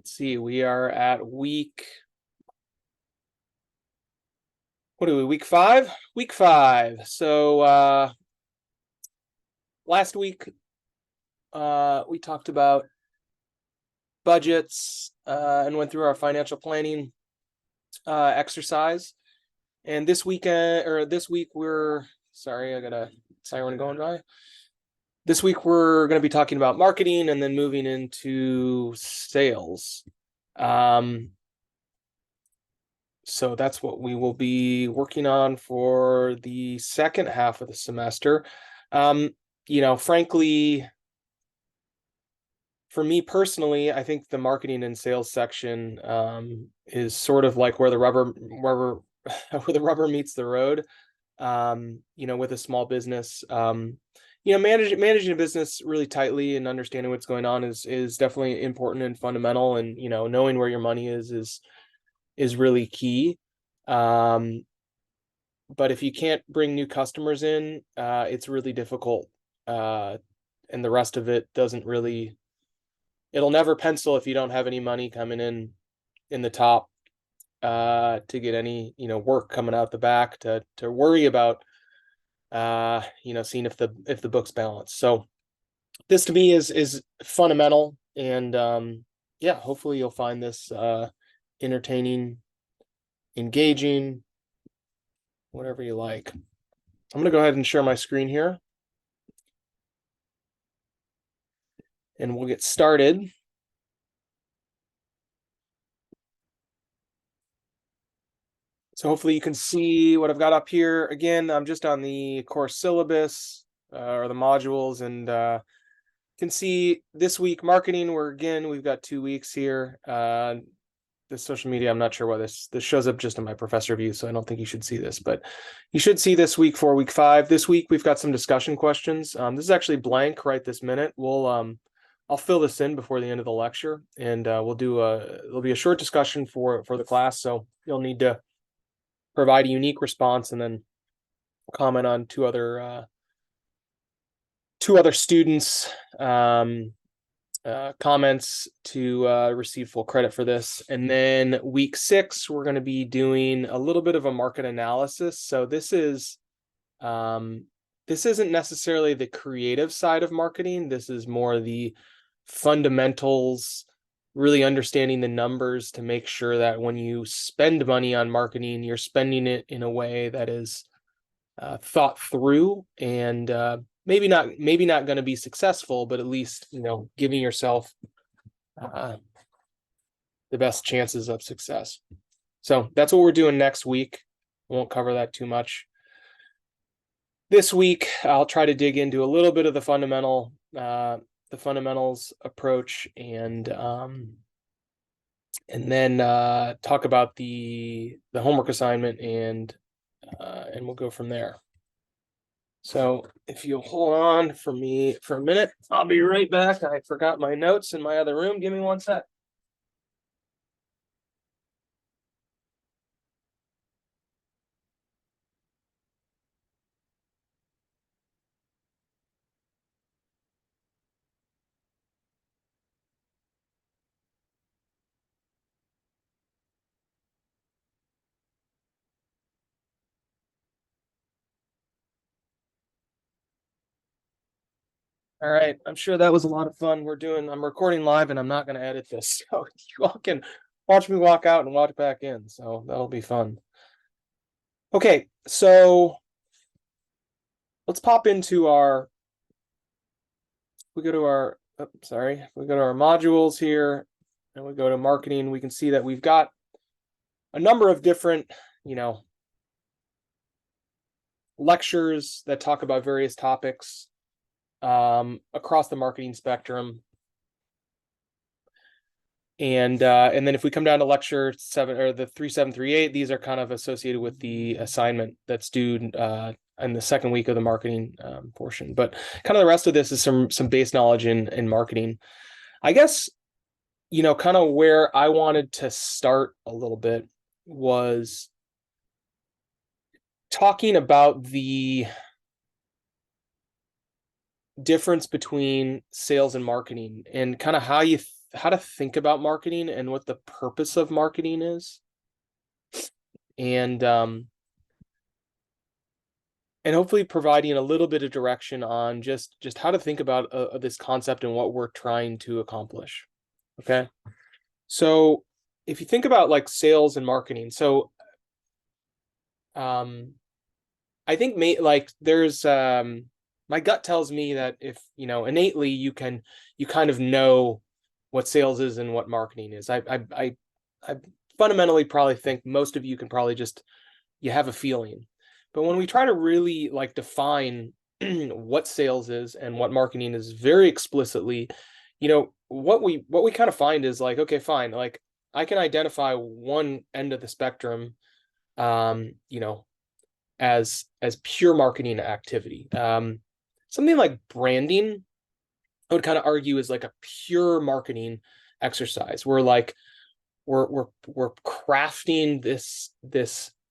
Let's see, we are at week, what are we, week 5? Week 5. So last week we talked about budgets and went through our financial planning exercise. And this weekend, or this week, sorry, I got a siren going by. This week we're going to be talking about marketing and then moving into sales. So that's what we will be working on for the second half of the semester. Frankly, for me personally, I think the marketing and sales section is sort of like where the rubber where the rubber meets the road. With a small business, managing a business really tightly and understanding what's going on is definitely important and fundamental. And knowing where your money is really key. But if you can't bring new customers in, it's really difficult. And the rest of it it'll never pencil if you don't have any money coming in the top to get any, work coming out the back to worry about, seeing if the book's balanced. So this to me is fundamental. And hopefully you'll find this entertaining, engaging, whatever you like. I'm going to go ahead and share my screen here. And we'll get started. So hopefully you can see what I've got up here. Again, I'm just on the course syllabus or the modules, and can see this week marketing. We've got 2 weeks here. The social media, I'm not sure why this shows up just in my professor view, so I don't think you should see this, but you should see this week for week 5. This week we've got some discussion questions. This is actually blank right this minute. I'll fill this in before the end of the lecture, and there'll be a short discussion for the class, so you'll need to provide a unique response and then comment on two other students' comments to receive full credit for this. And then week 6, we're going to be doing a little bit of a market analysis. So this isn't necessarily the creative side of marketing. This is more the fundamentals, really understanding the numbers to make sure that when you spend money on marketing, you're spending it in a way that is thought through and maybe not going to be successful, but at least giving yourself the best chances of success. So that's what we're doing next week. I won't cover that too much. This week I'll try to dig into a little bit of the fundamentals approach, and then talk about the homework assignment, and we'll go from there. So if you'll hold on for me for a minute, I'll be right back. I forgot my notes in my other room. Give me 1 sec. All right, I'm sure that was a lot of fun. I'm recording live, and I'm not going to edit this, so you all can watch me walk out and walk back in. So that'll be fun. Okay, so let's pop into we go to our modules here, and we go to marketing. We can see that we've got a number of different, lectures that talk about various topics across the marketing spectrum. And then if we come down to lecture 7, or the 3738, these are kind of associated with the assignment that's due in the second week of the marketing portion. But kind of the rest of this is some base knowledge in marketing. I guess, kind of where I wanted to start a little bit was talking about the difference between sales and marketing, and kind of how you how to think about marketing and what the purpose of marketing is, and hopefully providing a little bit of direction on just how to think about this concept and what we're trying to accomplish. Okay, so if you think about like sales and marketing, so I think like there's my gut tells me that if innately you kind of know what sales is and what marketing is. I fundamentally probably think most of you can probably just you have a feeling. But when we try to really like define what sales is and what marketing is very explicitly, what we kind of find is like, okay, fine, like I can identify one end of the spectrum, you know, as pure marketing activity. Something like branding, I would kind of argue is like a pure marketing exercise. We're like we're crafting this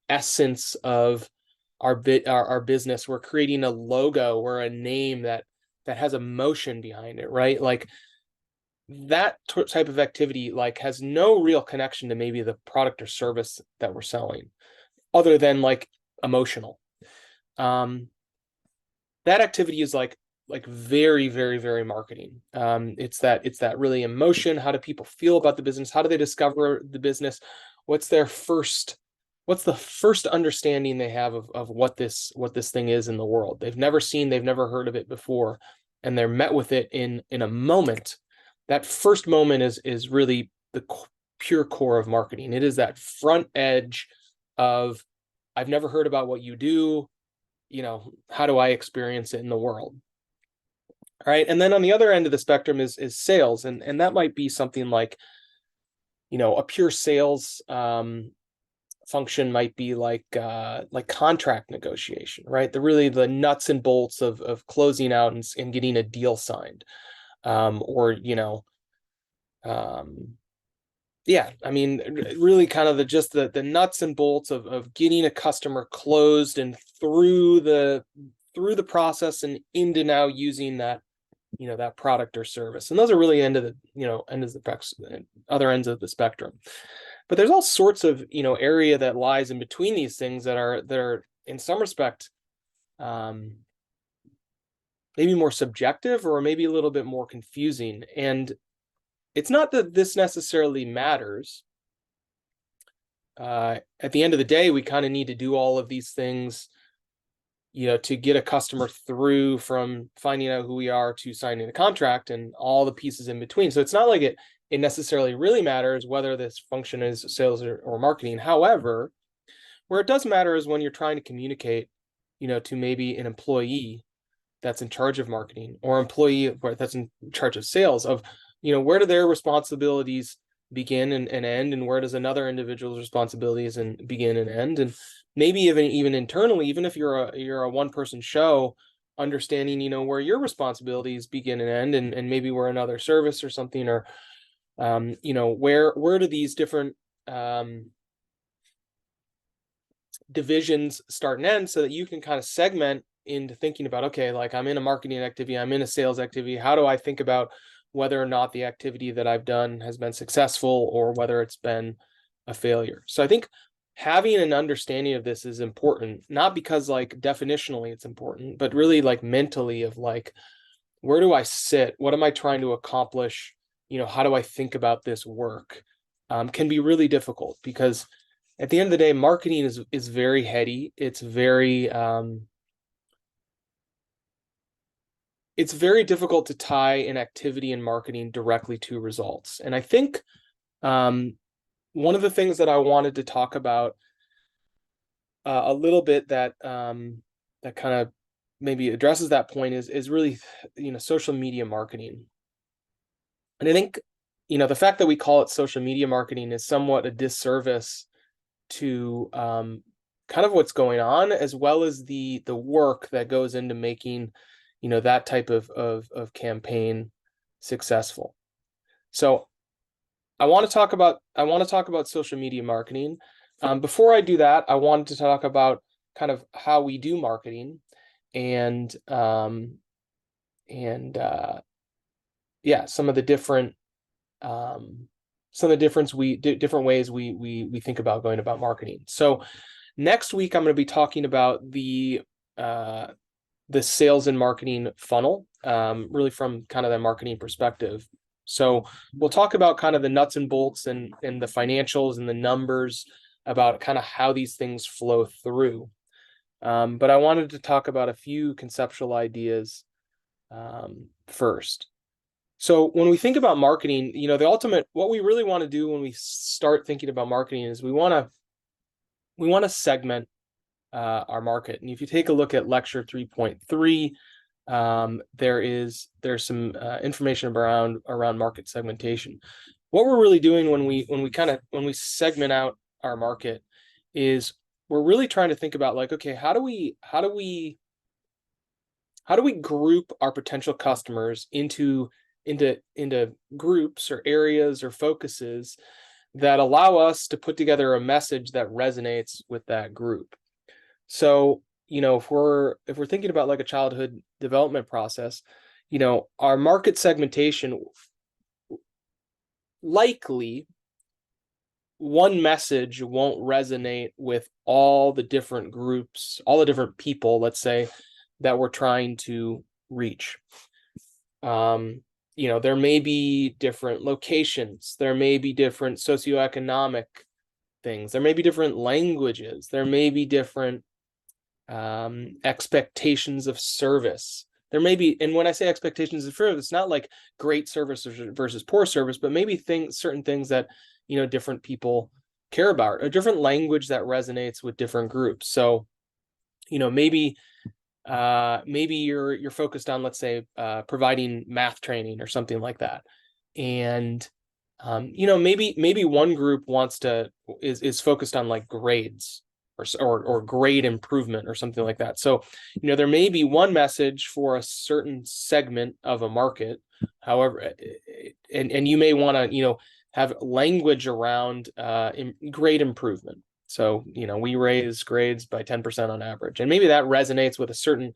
essence of our business. We're creating a logo or a name that has emotion behind it, right? Like that type of activity like has no real connection to maybe the product or service that we're selling, other than like emotional. That activity is like very, very, very marketing. It's that really emotion. How do people feel about the business? How do they discover the business? What's the first understanding they have of what this thing is in the world? They've never heard of it before, and they're met with it in a moment. That first moment is really the pure core of marketing. It is that front edge of, I've never heard about what you do, how do I experience it in the world? All right. And then on the other end of the spectrum is sales. And that might be something like, a pure sales function might be like contract negotiation, right? The nuts and bolts of closing out and getting a deal signed. Or, yeah, I mean, really kind of the nuts and bolts of getting a customer closed and through the process and into now using that, that product or service. And those are really other ends of the spectrum. But there's all sorts of, area that lies in between these things that are in some respect, maybe more subjective or maybe a little bit more confusing. And it's not that this necessarily matters. At the end of the day, we kind of need to do all of these things, to get a customer through from finding out who we are to signing a contract and all the pieces in between. So it's not like it necessarily really matters whether this function is sales or marketing. However, where it does matter is when you're trying to communicate, to maybe an employee that's in charge of marketing or employee that's in charge of sales, of where do their responsibilities begin and end, and where does another individual's responsibilities begin and end, and maybe even internally, even if you're a one-person show, understanding where your responsibilities begin and end, and maybe we're another service or something, or where do these different divisions start and end, so that you can kind of segment into thinking about, okay, like I'm in a marketing activity, I'm in a sales activity, how do I think about whether or not the activity that I've done has been successful or whether it's been a failure. So I think having an understanding of this is important, not because like definitionally it's important, but really like mentally, of like, where do I sit? What am I trying to accomplish? How do I think about this work? Can be really difficult, because at the end of the day, marketing is very heady. It's very difficult to tie an activity in marketing directly to results. And I think one of the things that I wanted to talk about a little bit that that kind of maybe addresses that point is really, social media marketing. And I think, the fact that we call it social media marketing is somewhat a disservice to kind of what's going on, as well as the work that goes into making, that type of campaign successful. So I want to talk about social media marketing. Before I do that, I wanted to talk about kind of how we do marketing, and yeah, some of the different some of the different ways we think about going about marketing. So next week I'm going to be talking about the sales and marketing funnel, really from kind of the marketing perspective. So we'll talk about kind of the nuts and bolts and the financials and the numbers about kind of how these things flow through. But I wanted to talk about a few conceptual ideas first. So when we think about marketing, the ultimate, what we really want to do when we start thinking about marketing is we want to segment our market. And if you take a look at lecture 3.3, there's some information around market segmentation. What we're really doing when we segment out our market is we're really trying to think about, like, okay, how do we group our potential customers into groups or areas or focuses that allow us to put together a message that resonates with that group. So, if we're thinking about like a childhood development process, our market segmentation, likely one message won't resonate with all the different groups, all the different people, let's say, that we're trying to reach. There may be different locations, there may be different socioeconomic things, there may be different languages, there may be different expectations of service. There may be, and when I say expectations of service, it's not like great service versus poor service, but maybe certain things that different people care about, a different language that resonates with different groups. So maybe you're focused on, let's say, providing math training or something like that, and maybe one group is focused on like grades or grade improvement or something like that. So there may be one message for a certain segment of a market. However, and you may want to have language around grade improvement. So, we raise grades by 10% on average. And maybe that resonates with a certain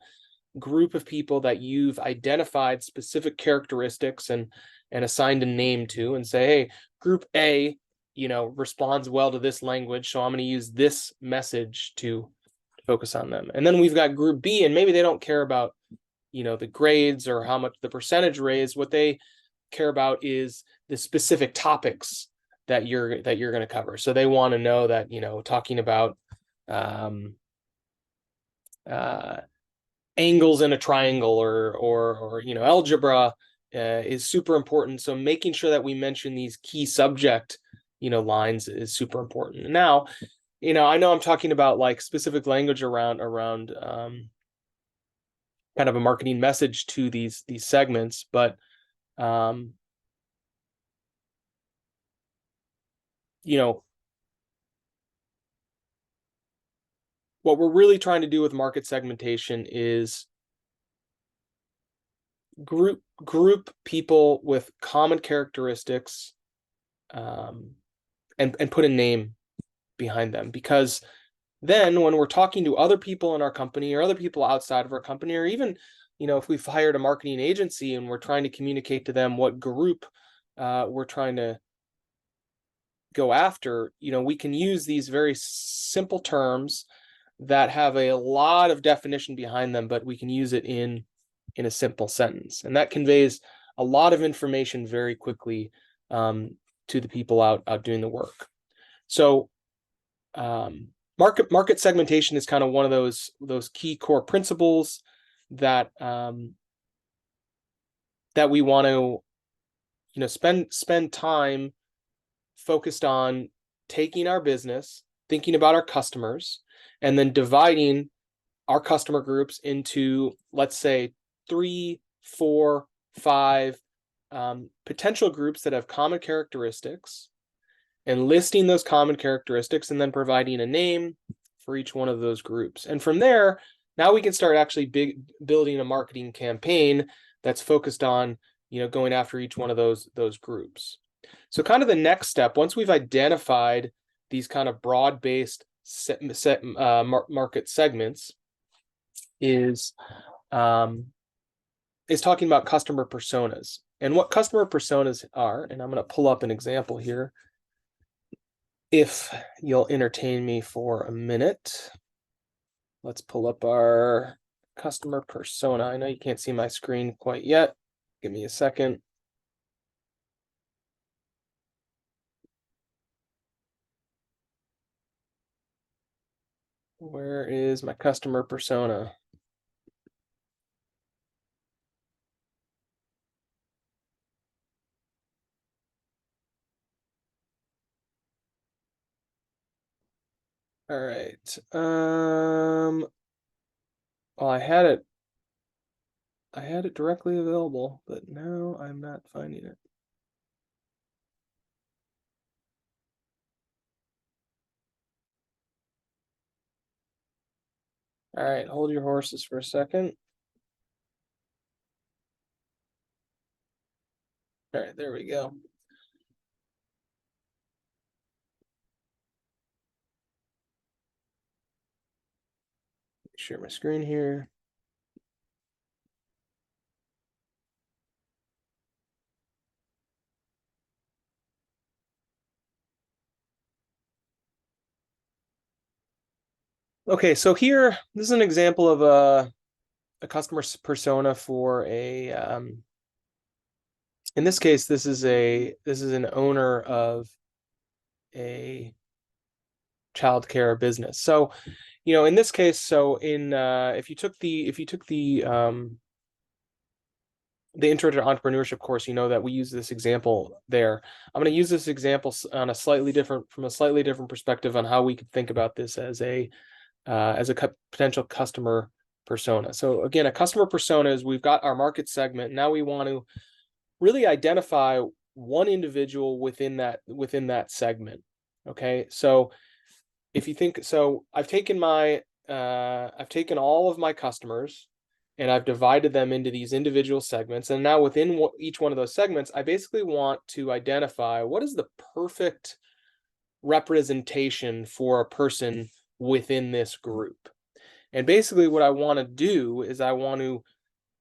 group of people that you've identified specific characteristics and assigned a name to, and say, hey, group A, responds well to this language, so I'm going to use this message to focus on them. And then we've got group B, and maybe they don't care about, the grades or how much the percentage raised. What they care about is the specific topics that you're going to cover. So they want to know that, talking about angles in a triangle or algebra is super important. So making sure that we mention these key subject lines is super important. Now, I know I'm talking about like specific language around kind of a marketing message to these segments, but what we're really trying to do with market segmentation is group people with common characteristics, and put a name behind them. Because then when we're talking to other people in our company or other people outside of our company, or even if we've hired a marketing agency and we're trying to communicate to them what group we're trying to go after, we can use these very simple terms that have a lot of definition behind them, but we can use it in a simple sentence, and that conveys a lot of information very quickly to the people out doing the work. So market segmentation is kind of one of those key core principles that that we want to spend time focused on taking our business, thinking about our customers, and then dividing our customer groups into, let's say, 3, 4, 5 potential groups that have common characteristics, and listing those common characteristics, and then providing a name for each one of those groups. And from there, now we can start actually building a marketing campaign that's focused on going after each one of those groups. So kind of the next step, once we've identified these kind of broad-based market segments, is is talking about customer personas. And what customer personas are, and I'm going to pull up an example here, if you'll entertain me for a minute. Let's pull up our customer persona. I know you can't see my screen quite yet. Give me a second. Where is my customer persona? All right. Well, I had it directly available, but now I'm not finding it. All right, hold your horses for a second. All right, there we go. Share my screen here. Okay, so here, this is an example of a customer persona for a in this case, this is an owner of a childcare business. So, in this case, so in if you took the intro to entrepreneurship course, you know that we use this example there. I'm going to use this example on a slightly different perspective on how we could think about this as a potential customer persona. So again, a customer persona is we've got our market segment. Now we want to really identify one individual within that segment. Okay, so if you think so, I've taken all of my customers and I've divided them into these individual segments. And now within each one of those segments, I basically want to identify what is the perfect representation for a person within this group. And basically what I want to do is I want to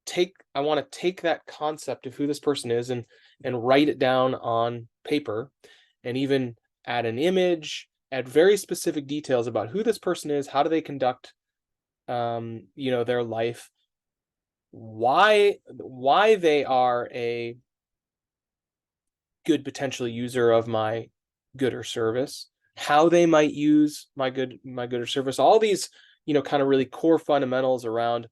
take that concept of who this person is and write it down on paper and even add an image, add very specific details about who this person is, how do they conduct their life, why they are a good potential user of my good or service, how they might use my good or service, all these kind of really core fundamentals around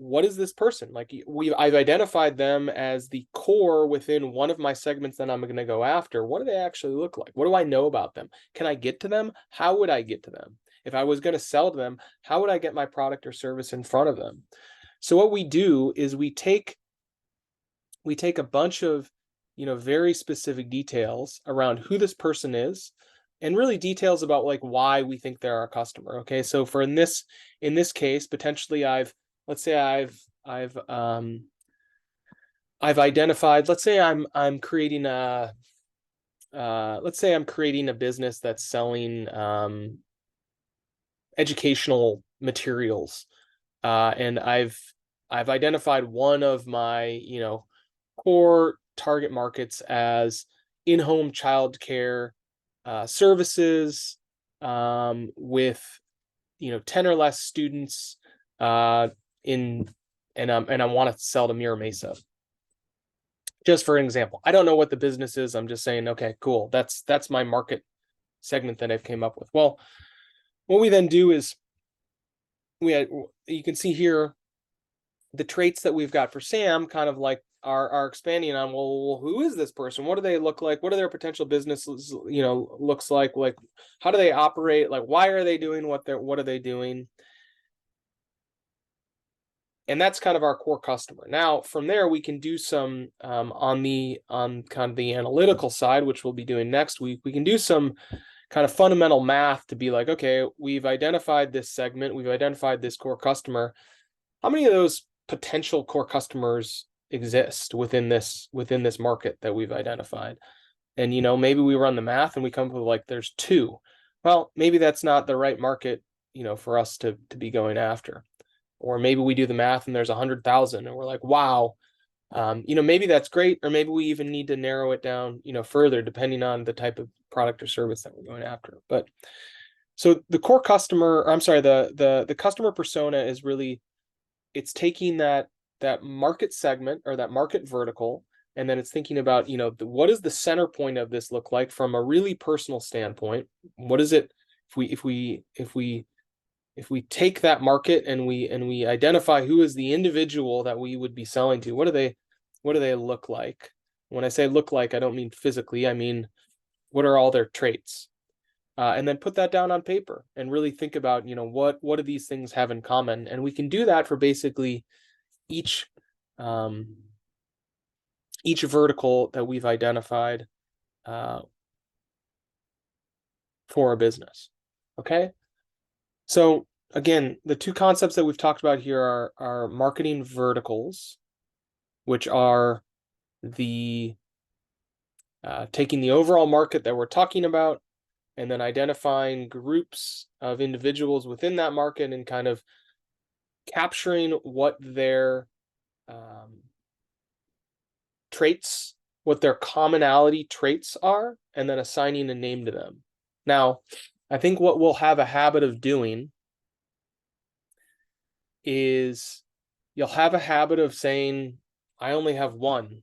what is this person like. I've identified them as the core within one of my segments that I'm going to go after. What do they actually look like? What do I know about them? Can I get to them? How would I get to them? If I was going to sell to them, how would I get my product or service in front of them? So what we do is we take a bunch of very specific details around who this person is and really details about like why we think they're our customer. Okay, so for in this case, potentially I've identified, let's say I'm creating a business that's selling educational materials, and I've identified one of my core target markets as in-home childcare services, with 10 or less students and I want to sell to Mira Mesa. Just for an example, I don't know what the business is. I'm just saying, okay, cool. That's my market segment that I've came up with. Well, what we then do is you can see here the traits that we've got for Sam kind of like are expanding on, well, who is this person? What do they look like? What are their potential businesses, looks like how do they operate? Like, why are they doing what are they doing? And that's kind of our core customer. Now, from there, we can do some on kind of the analytical side, which we'll be doing next week. We can do some kind of fundamental math to be like, okay, we've identified this segment, we've identified this core customer. How many of those potential core customers exist within this market that we've identified? And maybe we run the math and we come up with like there's 2. Well, maybe that's not the right market for us to be going after. or maybe we do the math and there's 100,000 and we're like, wow, maybe that's great, or maybe we even need to narrow it down, further depending on the type of product or service that we're going after. But so the core customer, or I'm sorry, the customer persona is really, it's taking that market segment or that market vertical, and then it's thinking about, what does the center point of this look like from a really personal standpoint? What is it if we take that market and we identify who is the individual that we would be selling to? What do they look like? When I say look like, I don't mean physically, I mean, what are all their traits? And then put that down on paper and really think about, what do these things have in common? And we can do that for basically each vertical that we've identified for a business. Okay. So again, the two concepts that we've talked about here are marketing verticals, which are the taking the overall market that we're talking about and then identifying groups of individuals within that market and kind of capturing what their traits, what their commonality traits are, and then assigning a name to them. Now, I think what we'll have a habit of doing is you'll have a habit of saying, I only have one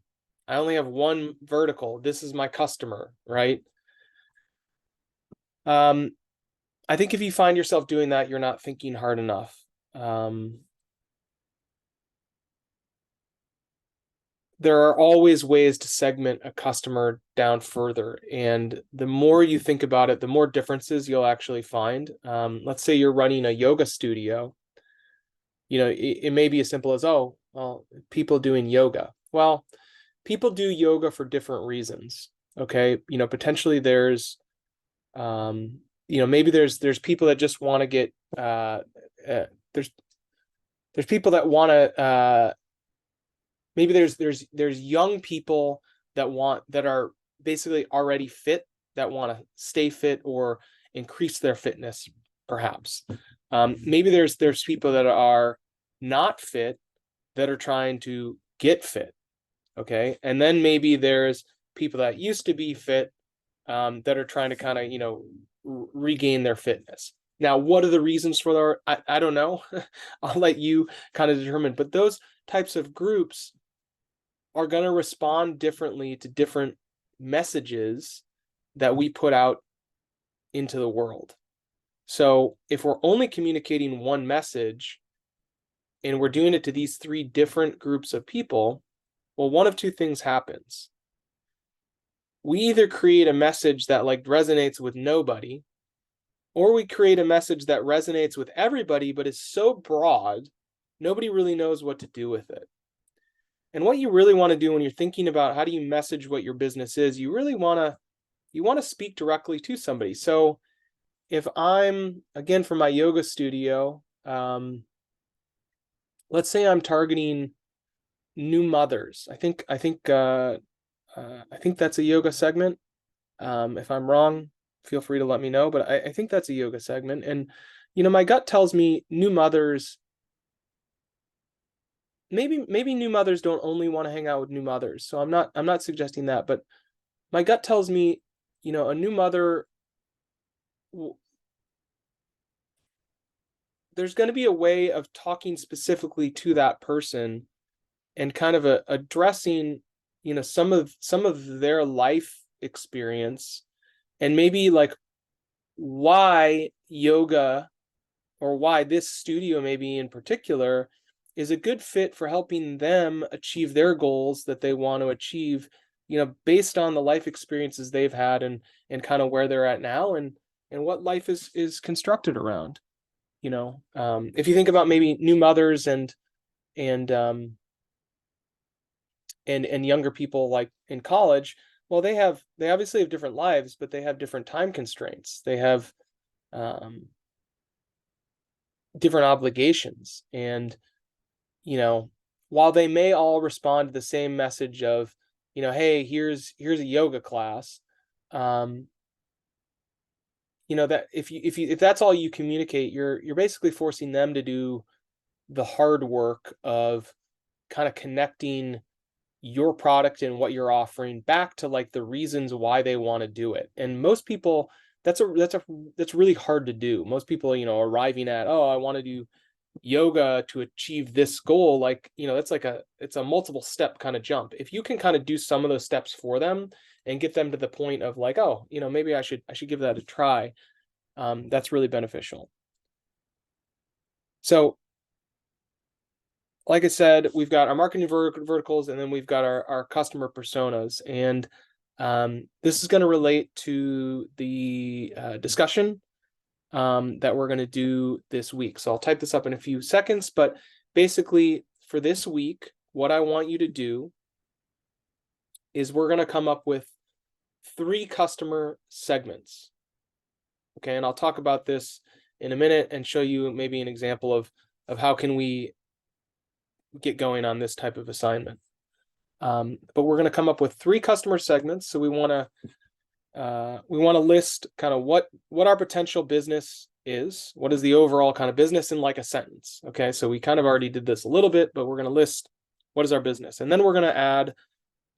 vertical. This is my customer, right? I think if you find yourself doing that, you're not thinking hard enough. There are always ways to segment a customer down further. And the more you think about it, the more differences you'll actually find. Let's say you're running a yoga studio. It may be as simple as, oh, well, people doing yoga. Well, people do yoga for different reasons. Okay. Potentially there's, maybe there's people that just want to get, there's people that want to, maybe there's young people that are basically already fit, that want to stay fit or increase their fitness, perhaps. Maybe there's people that are not fit that are trying to get fit. Okay. And then maybe there's people that used to be fit that are trying to kind of, regain their fitness. Now, what are the reasons for that? I don't know. I'll let you kind of determine, but those types of groups are going to respond differently to different messages that we put out into the world. So if we're only communicating one message and we're doing it to these three different groups of people, well, one of two things happens. We either create a message that resonates with nobody, or we create a message that resonates with everybody, but is so broad, nobody really knows what to do with it. And what you really want to do when you're thinking about how do you message what your business is, you really want to speak directly to somebody. So if I'm, again, for my yoga studio, let's say I'm targeting new mothers. I think that's a yoga segment. If I'm wrong, feel free to let me know, but I think that's a yoga segment. And, my gut tells me new mothers, maybe new mothers don't only want to hang out with new mothers. So I'm not suggesting that, but my gut tells me, a new mother, there's going to be a way of talking specifically to that person and kind of addressing, some of their life experience, and maybe why yoga, or why this studio maybe in particular is a good fit for helping them achieve their goals that they want to achieve, based on the life experiences they've had and kind of where they're at now and what life is constructed around. If you think about maybe new mothers and younger people like in college, well, they obviously have different lives, but they have different time constraints. They have different obligations. And, while they may all respond to the same message of, hey, here's a yoga class, that if that's all you communicate, you're basically forcing them to do the hard work of kind of connecting your product and what you're offering back to like the reasons why they want to do it. And most people, that's really hard to do. Most people, arriving at, oh, I want to do yoga to achieve this goal, like, that's like it's a multiple step kind of jump. If you can kind of do some of those steps for them and get them to the point of like, oh, maybe I should give that a try, that's really beneficial. So like I said, we've got our marketing verticals, and then we've got our customer personas. And this is going to relate to the discussion that we're going to do this week. So I'll type this up in a few seconds, but basically for this week, what I want you to do is we're going to come up with 3 customer segments. Okay, and I'll talk about this in a minute and show you maybe an example of how can we get going on this type of assignment. But we're going to come up with 3 customer segments. So we want to list kind of what our potential business is. What is the overall kind of business in like a sentence? Okay, so we kind of already did this a little bit, but we're going to list what is our business, and then we're going to add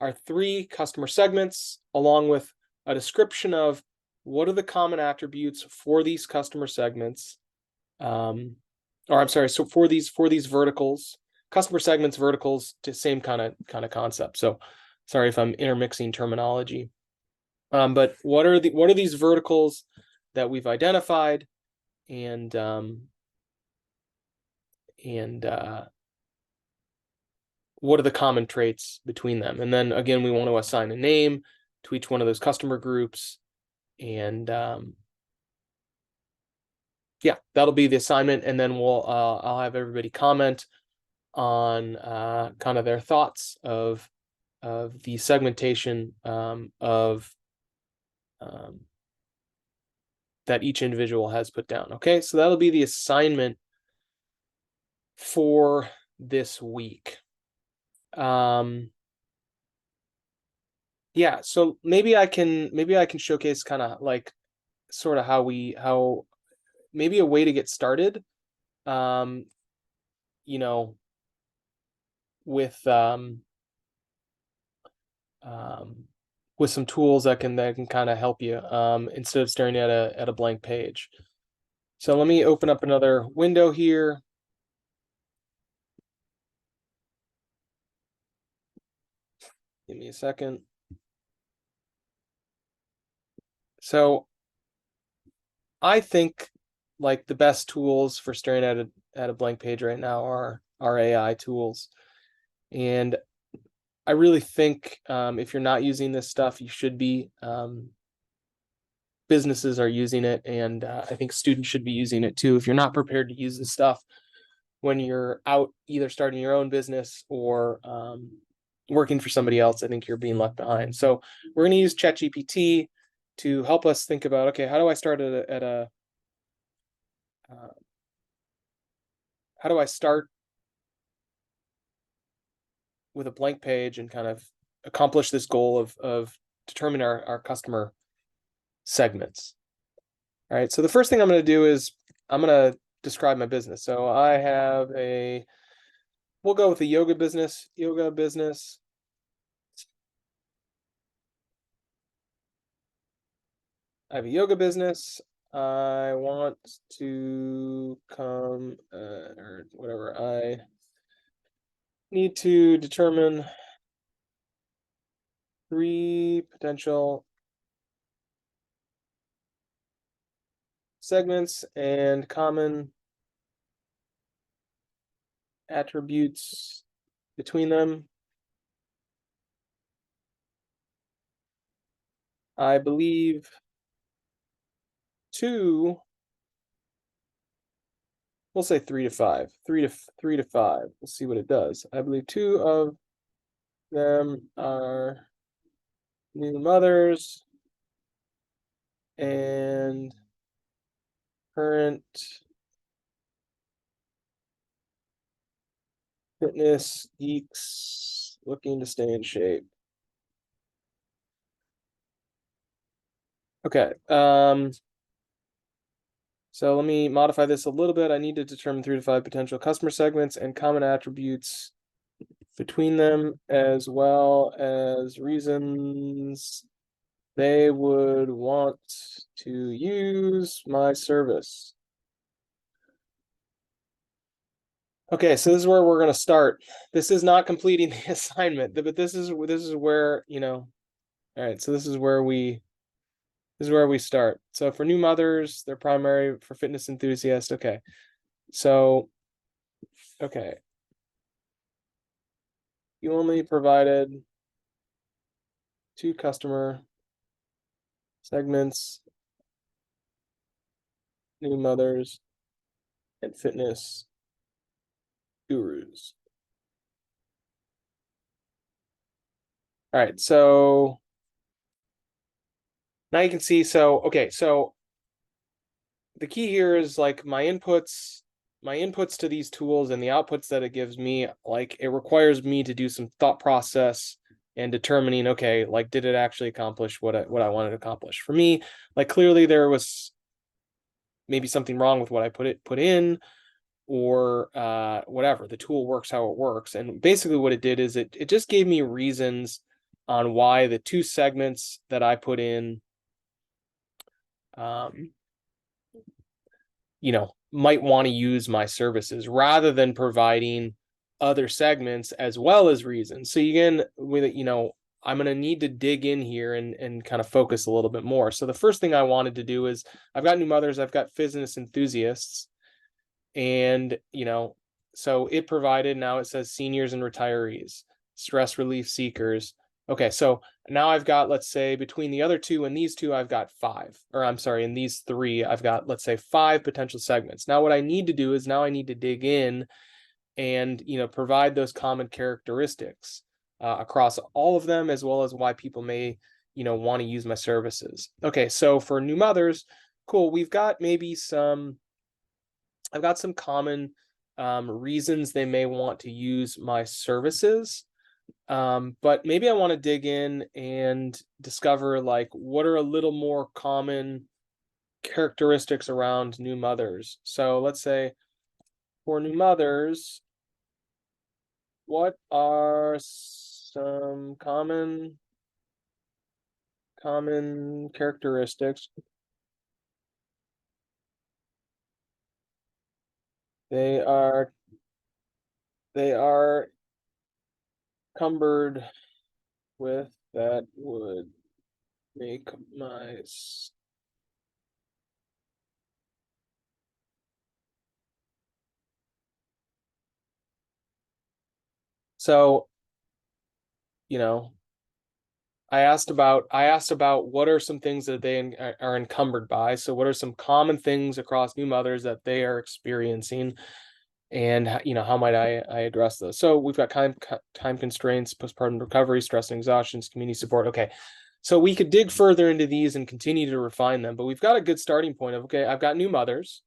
our 3 customer segments along with a description of what are the common attributes for these customer segments, so for these verticals, customer segments, verticals, to same kind of concept. So sorry if I'm intermixing terminology. But what are these verticals that we've identified, and what are the common traits between them? And then again, we want to assign a name to each one of those customer groups, and yeah, that'll be the assignment. And then I'll have everybody comment on kind of their thoughts of the segmentation of that each individual has put down. Okay, so that'll be the assignment for this week. Yeah, so maybe I can showcase kind of like sort of how maybe a way to get started, you know, with some tools that can kind of help you instead of staring at a blank page. So let me open up another window here. Give me a second. So I think like the best tools for staring at a blank page right now are AI tools. And I really think if you're not using this stuff, you should be. Businesses are using it, and I think students should be using it too. If you're not prepared to use this stuff when you're out either starting your own business or working for somebody else, I think you're being left behind. So we're going to use ChatGPT to help us think about, okay, how do I start how do I start with a blank page and kind of accomplish this goal of determining our customer segments. All right, so the first thing I'm going to do is I'm going to describe my business. So I have we'll go with the yoga business. I have a yoga business. I want to come, or whatever, I need to determine 3 potential segments and common attributes between them. I believe 2, we'll say 3 to 5. 3 to 5. We'll see what it does. I believe 2 of them are new mothers and current fitness geeks looking to stay in shape. Okay. So let me modify this a little bit. I need to determine 3 to 5 potential customer segments and common attributes between them, as well as reasons they would want to use my service. Okay, so this is where we're going to start. This is not completing the assignment, but this is where, all right, so this is where we start. So for new mothers, they're primary for fitness enthusiasts. Okay. So, okay. You only provided 2 customer segments, new mothers, and fitness gurus. All right, so now you can see, okay, so the key here is like my inputs to these tools and the outputs that it gives me, like it requires me to do some thought process and determining, okay, like did it actually accomplish what I wanted to accomplish? For me, like clearly there was maybe something wrong with what I put in, or whatever. The tool works how it works. And basically what it did is it just gave me reasons on why the 2 segments that I put in, might want to use my services, rather than providing other segments as well as reasons. So again, with it, I'm going to need to dig in here and kind of focus a little bit more. So the first thing I wanted to do is, I've got new mothers, I've got fitness enthusiasts, and so it provided, now it says seniors and retirees, stress relief seekers. Okay, so now I've got, let's say, between the other 2 and these 2, I've got 5, or I'm sorry, in these 3, I've got, let's say, 5 potential segments. Now what I need to do is, now I need to dig in and, provide those common characteristics across all of them, as well as why people may, want to use my services. Okay, so for new mothers, cool, we've got maybe I've got some common reasons they may want to use my services. But maybe I want to dig in and discover, like, what are a little more common characteristics around new mothers. So let's say for new mothers, what are some common characteristics they are cumbered with that would make my so I asked about what are some things that they are encumbered by. So what are some common things across new mothers that they are experiencing, and how might I address those? So we've got time constraints, postpartum recovery, stress and exhaustion, community support. Okay, so we could dig further into these and continue to refine them, but we've got a good starting point of, okay, I've got new mothers,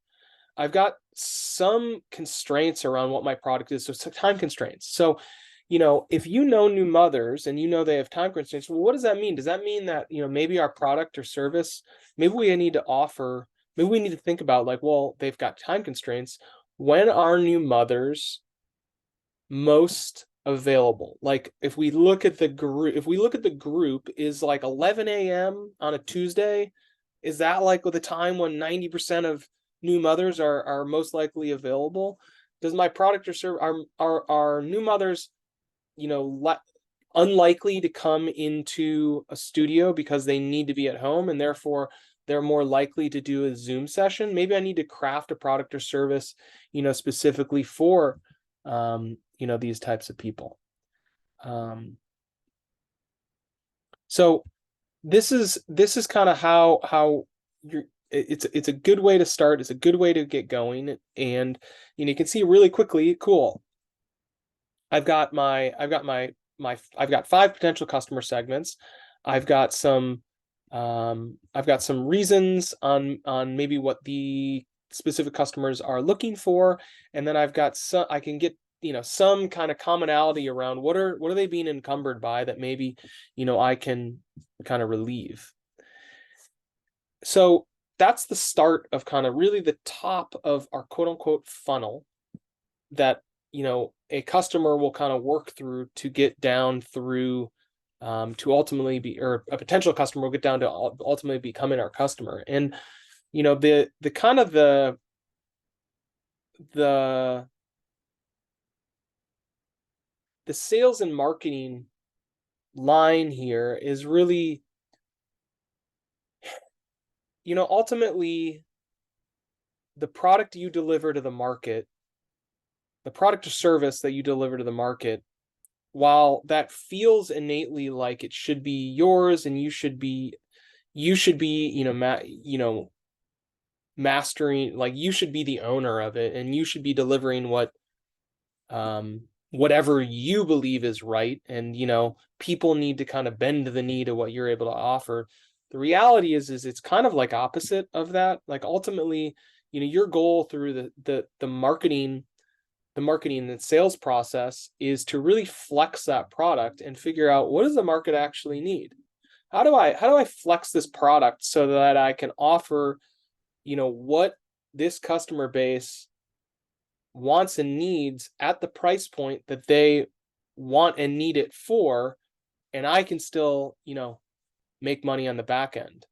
I've got some constraints around what my product is. So time constraints. So, if new mothers and they have time constraints, well, what does that mean? Does that mean that, maybe our product or service, maybe we need to think about, like, well, they've got time constraints. When are new mothers most available? Like, if we look at the group, is like 11 a.m. on a Tuesday, is that like the time when 90% of new mothers are most likely available? Does my product or service, are new mothers, unlikely to come into a studio because they need to be at home, and therefore they're more likely to do a Zoom session? Maybe I need to craft a product or service, specifically for, these types of people. So this is kind of how it's a good way to start. It's a good way to get going. And you can see really quickly, cool, I've got 5 potential customer segments. I've got some reasons on maybe what the specific customers are looking for, and then I've got I can get some kind of commonality around what are they being encumbered by, that maybe I can kind of relieve. So that's the start of kind of really the top of our quote unquote funnel that, you know, a customer will kind of work through to get down through to ultimately be, or a potential customer will get down to ultimately becoming our customer. And, you know, the kind of the sales and marketing line here is really, you know, ultimately the product you deliver to the market, the product or service that you deliver to the market, while that feels innately like it should be yours and you should be, you know, mastering, like you should be the owner of it and you should be delivering what whatever you believe is right, and you know, people need to kind of bend to the knee to what you're able to offer. The reality is it's kind of like opposite of that. Like ultimately, you know, your goal through the marketing and sales process is to really flex that product and figure out, what does the market actually need? How do I flex this product so that I can offer, you know, what this customer base wants and needs at the price point that they want and need it for, and I can still, you know, make money on the back end.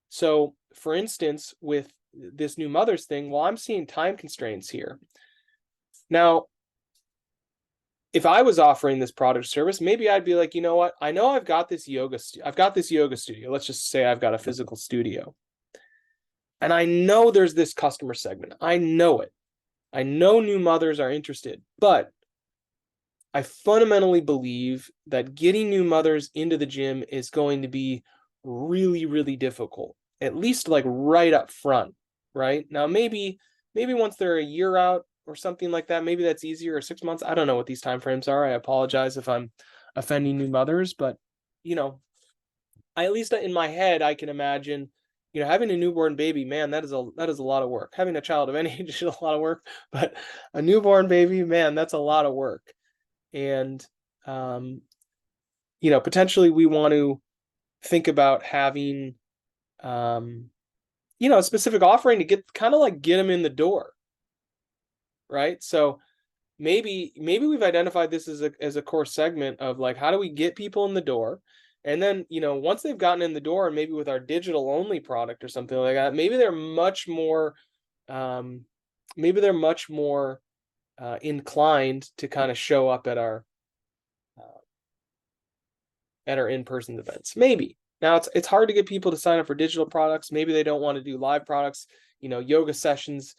So for instance, with this new mothers thing, well, I'm seeing time constraints here. Now, if I was offering this product or service, maybe I'd be like, you know what? I know I've got this yoga studio. Let's just say I've got a physical studio. And I know there's this customer segment. I know it. I know new mothers are interested, but I fundamentally believe that getting new mothers into the gym is going to be really, really difficult, at least like right up front, right? Now, maybe once they're a year out or something like that, maybe that's easier, or 6 months. I don't know what these timeframes are. I apologize if I'm offending new mothers, but you know, at least in my head, I can imagine, you know, having a newborn baby, man, that is a lot of work. Having a child of any age is a lot of work, but a newborn baby, man, that's a lot of work. And you know, potentially we want to think about having you know, a specific offering to get them in the door, right? So maybe we've identified this as a core segment of like, how do we get people in the door? And then, you know, once they've gotten in the door, and maybe with our digital only product or something like that, maybe they're much more inclined to kind of show up at our in-person events. Maybe. Now it's hard to get people to sign up for digital products. Maybe they don't want to do live products. You know, yoga sessions,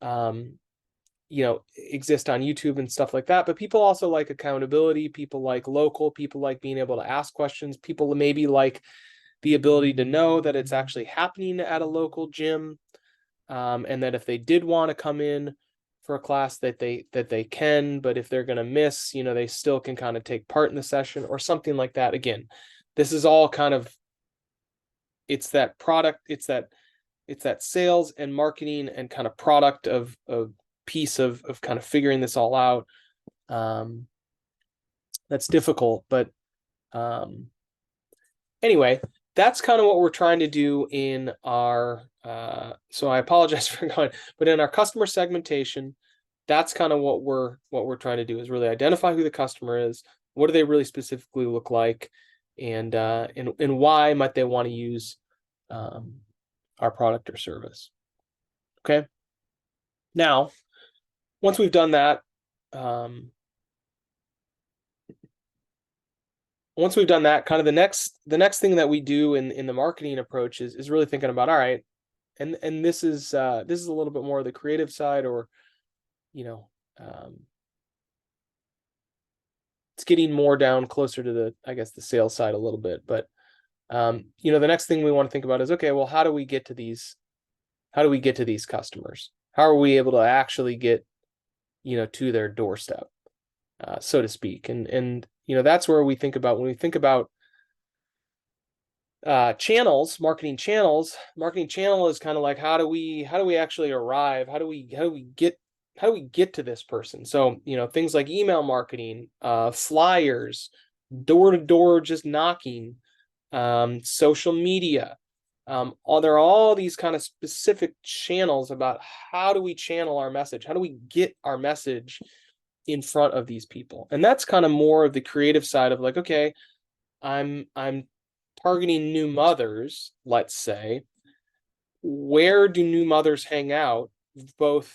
you know, exist on YouTube and stuff like that. But people also like accountability. People like local. People like being able to ask questions. People maybe like the ability to know that it's actually happening at a local gym, and that if they did want to come in for a class that they can, but if they're going to miss, you know, they still can kind of take part in the session or something like that. Again, this is all kind of, it's that product, it's that sales and marketing and kind of product of piece of kind of figuring this all out. That's difficult, but anyway, that's kind of what we're trying to do in our so I apologize for going, but in our customer segmentation, that's kind of what we're trying to do, is really identify who the customer is, what do they really specifically look like, and why might they want to use our product or service. Okay. Now, once we've done that, kind of the next thing that we do in the marketing approach is really thinking about, all right, and this is a little bit more of the creative side, or you know, it's getting more down closer to the, I guess, the sales side a little bit. But you know, the next thing we want to think about is, okay, well, how do we get to these customers? How are we able to actually get, you know, to their doorstep, so to speak? And you know, that's where we think about, when we think about channels, marketing channels. Marketing channel is kind of like, how do we actually arrive? How do we get to this person? So, you know, things like email marketing, flyers, door to door, just knocking, social media, There are all these kind of specific channels about how do we channel our message? How do we get our message in front of these people? And that's kind of more of the creative side of like, okay, I'm targeting new mothers, let's say. Where do new mothers hang out, both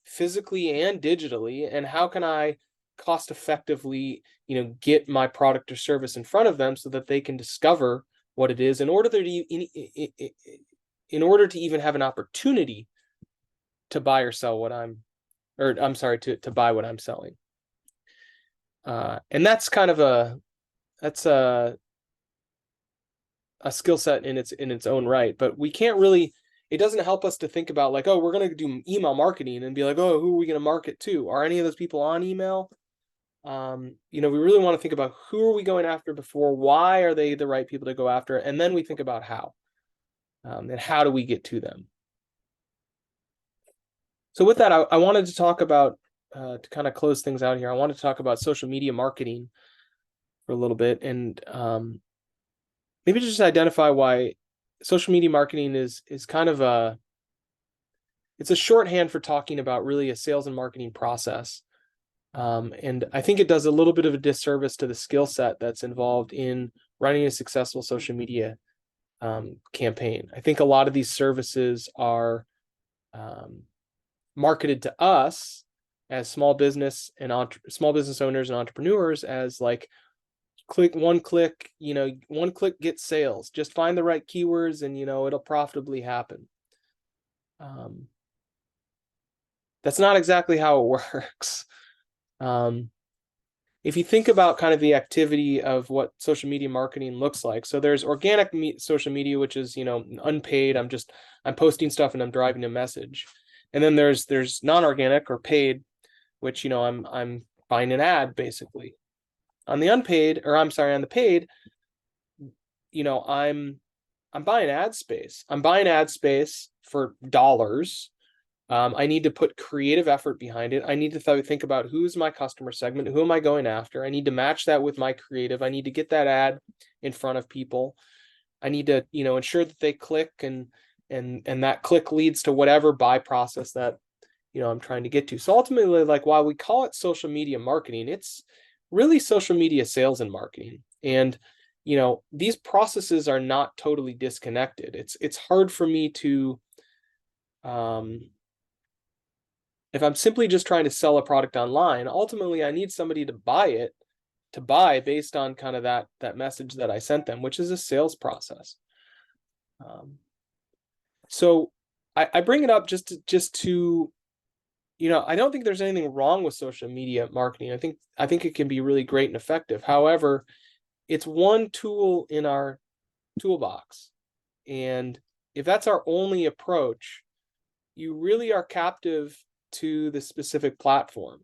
physically and digitally, and how can I cost effectively, get my product or service in front of them so that they can discover what it is in order to even have an opportunity to buy or sell what I'm sorry, to buy what I'm selling. And that's kind of a skill set in its own right, but we can't really, it doesn't help us to think about like, oh, we're going to do email marketing and be like, oh, who are we going to market to? Are any of those people on email? We really want to think about who are we going after before, why are they the right people to go after? And then we think about how, and how do we get to them? So with that, I wanted to talk about, to kind of close things out here, I wanted to talk about social media marketing for a little bit, and maybe just identify why social media marketing is kind of it's a shorthand for talking about really a sales and marketing process. And I think it does a little bit of a disservice to the skill set that's involved in running a successful social media campaign. I think a lot of these services are marketed to us as small business owners and entrepreneurs as like, one click get sales. Just find the right keywords and it'll profitably happen. That's not exactly how it works. If you think about kind of the activity of what social media marketing looks like, so there's organic social media, which is unpaid. I'm posting stuff and I'm driving a message, and then there's non-organic or paid, which I'm buying an ad basically. On the paid, I'm buying ad space. I'm buying ad space for dollars. I need to put creative effort behind it. I need to think about who's my customer segment, who am I going after? I need to match that with my creative. I need to get that ad in front of people. I need to, ensure that they click and that click leads to whatever buy process that, I'm trying to get to. So ultimately, like, while we call it social media marketing, it's really social media sales and marketing. And, these processes are not totally disconnected. It's hard for me to, if I'm simply just trying to sell a product online, ultimately I need somebody to buy based on kind of that message that I sent them, which is a sales process. So I bring it up just to I don't think there's anything wrong with social media marketing. I think it can be really great and effective. However, it's one tool in our toolbox. And if that's our only approach, you really are captive to the specific platform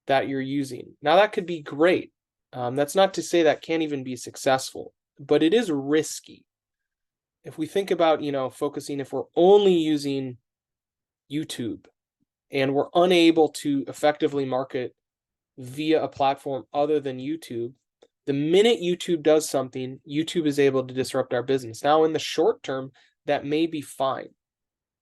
that you're using. Now, that could be great. That's not to say that can't even be successful, but it is risky. If we think about, focusing, if we're only using YouTube and we're unable to effectively market via a platform other than YouTube, the minute YouTube does something, YouTube is able to disrupt our business. Now, in the short term, that may be fine.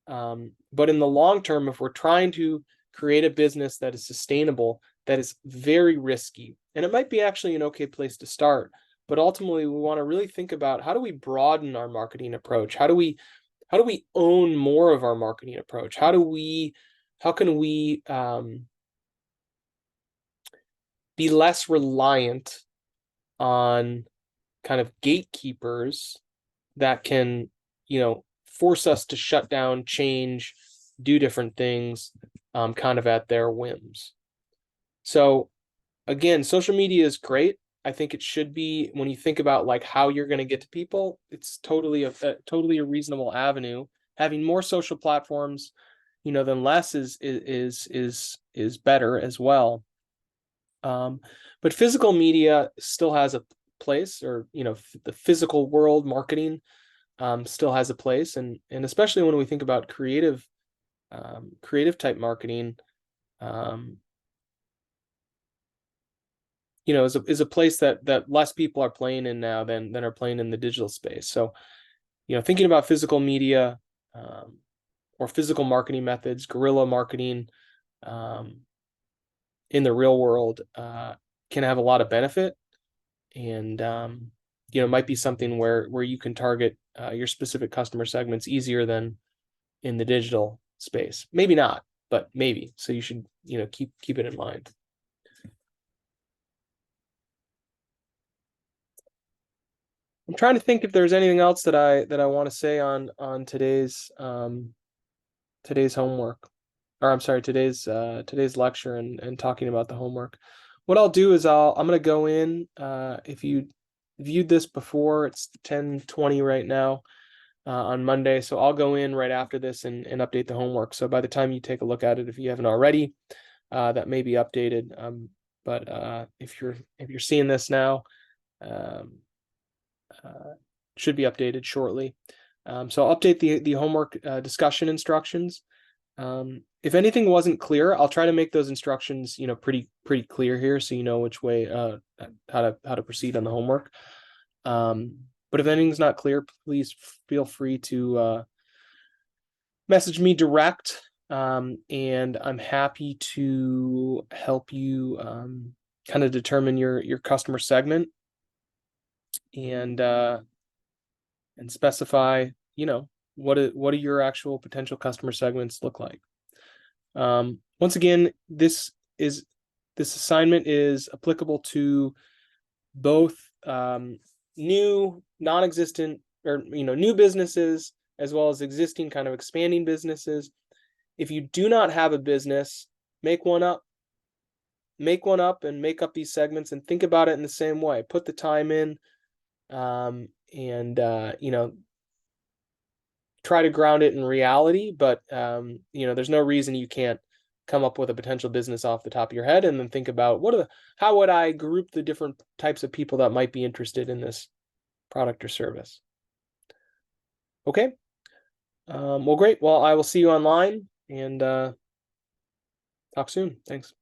But in the long term, if we're trying to create a business that is sustainable, that is very risky, and it might be actually an okay place to start, but ultimately we want to really think about, how do we broaden our marketing approach? How do we own more of our marketing approach? How can we be less reliant on kind of gatekeepers that can, force us to shut down, change, do different things, kind of at their whims. So again, social media is great. I think it should be, when you think about like how you're going to get to people, it's totally a reasonable avenue. Having more social platforms, than less is better as well. But physical media still has a place, or the physical world marketing still has a place, and especially when we think about creative type marketing, you know, is a place that less people are playing in now than are playing in the digital space. So, you know, thinking about physical media, or physical marketing methods, guerrilla marketing, um, in the real world, can have a lot of benefit, and you know, might be something where you can target your specific customer segments easier than in the digital space. Maybe not, but maybe. So you should, you know, keep it in mind. I'm trying to think if there's anything else that I want to say on today's homework, or I'm sorry, today's lecture, and talking about the homework. What I'll do is I'm gonna go in. If you viewed this before, it's 10:20 right now, on Monday, so I'll go in right after this and update the homework. So by the time you take a look at it, if you haven't already, that may be updated. But if you're seeing this now, um, should be updated shortly. So I'll update the homework discussion instructions. If anything wasn't clear, I'll try to make those instructions, you know, pretty clear here, so you know which way, how to proceed on the homework. But if anything's not clear, please feel free to message me direct, and I'm happy to help you kind of determine your customer segment, and specify, you know, what do your actual potential customer segments look like. Once again, this assignment is applicable to both new, non-existent, or, you know, new businesses, as well as existing kind of expanding businesses. If you do not have a business, make one up. Make one up and make up these segments, and think about it in the same way. Put the time in, and you know, try to ground it in reality. But you know, there's no reason you can't come up with a potential business off the top of your head, and then think about how would I group the different types of people that might be interested in this product or service. Okay. Well, great. Well, I will see you online, and talk soon. Thanks.